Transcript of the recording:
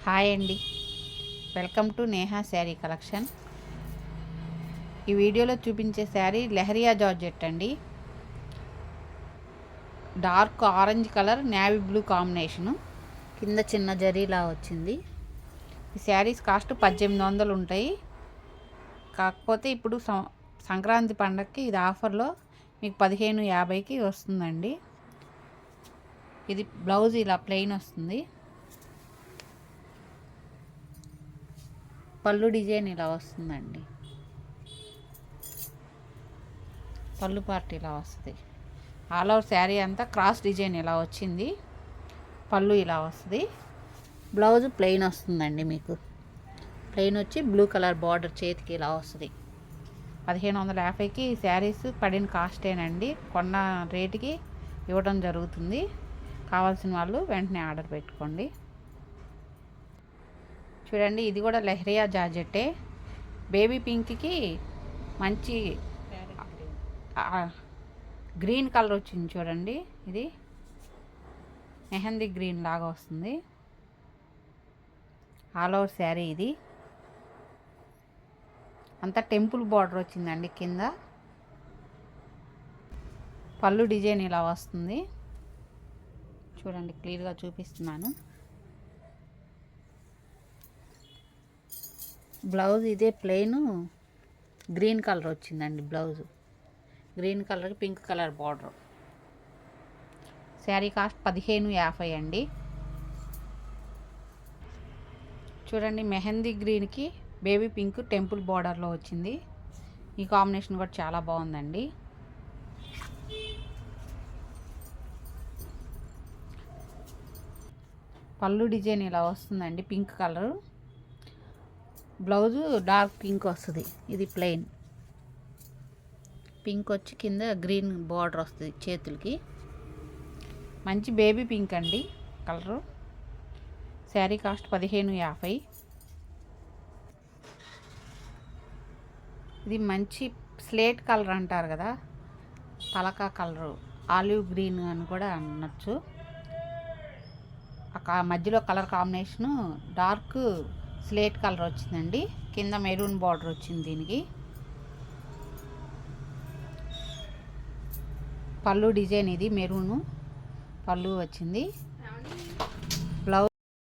Hi అండి, welcome to Neha sari collection. ఈ వీడియోలో చూపించే శారీ లెహరియా జార్జెట్ అండి. Dark orange colour navy blue combination, కింద చిన్న జరీలా వచ్చింది. ఈ శారీస్ కాస్ట్ 1800 ఉంటాయి. కాకపోతే ఇప్పుడు సంక్రాంతి పండగకి ఇది ఆఫర్లో మీకు 1550కి వస్తుందండి. ఇది బ్లౌజ్ ఇలా ప్లెయిన్ వస్తుంది. పళ్ళు డిజైన్ ఇలా వస్తుందండి. పళ్ళు పార్ట్ ఇలా వస్తుంది. ఆల్ ఓవర్ శారీ అంతా క్రాస్ డిజైన్ ఇలా వచ్చింది. పళ్ళు ఇలా వస్తుంది. బ్లౌజ్ ప్లెయిన్ వస్తుందండి. మీకు ప్లెయిన్ వచ్చి బ్లూ కలర్ బార్డర్ చేతికి ఇలా వస్తుంది. 1550కి శారీస్ పడిన కాస్టేనండి. కొన్న రేటుకి ఇవ్వడం జరుగుతుంది. కావాల్సిన వాళ్ళు వెంటనే ఆర్డర్ పెట్టుకోండి. చూడండి, ఇది కూడా లెహరియా జార్జెట్టే. బేబీ పింక్కి మంచి గ్రీన్ కలర్ వచ్చింది. చూడండి, ఇది మెహందీ గ్రీన్ లాగా వస్తుంది. ఆల్ ఓవర్ శారీ ఇది అంతా టెంపుల్ బార్డర్ వచ్చిందండి. కింద పళ్ళు డిజైన్ ఇలా వస్తుంది. చూడండి, క్లియర్గా చూపిస్తున్నాను. బ్లౌజ్ ఇదే ప్లెయిన్ గ్రీన్ కలర్ వచ్చిందండి. Blouse green colour pink colour border. Sari cost 1550 అండి. చూడండి, మెహందీ గ్రీన్కి బేబీ పింక్ టెంపుల్ బార్డర్లో వచ్చింది. ఈ కాంబినేషన్ కూడా చాలా బాగుందండి. పళ్ళు డిజైన్ ఇలా వస్తుందండి, pink colour. Blouse dark pink వస్తుంది. ఇది ప్లెయిన్ పింక్ వచ్చి కింద గ్రీన్ బార్డర్ వస్తుంది చేతులకి. మంచి బేబీ పింక్ అండి కలరు. శారీ కాస్ట్ 1550. ఇది మంచి స్లేట్ కలర్ అంటారు కదా, పలకా కలరు, ఆలివ్ గ్రీన్ అని కూడా అనొచ్చు. మధ్యలో colour combination dark slate colour వచ్చిందండి. కింద మెరూన్ బార్డర్ వచ్చింది. దీనికి పళ్ళు డిజైన్ ఇది మెరూను పళ్ళు వచ్చింది.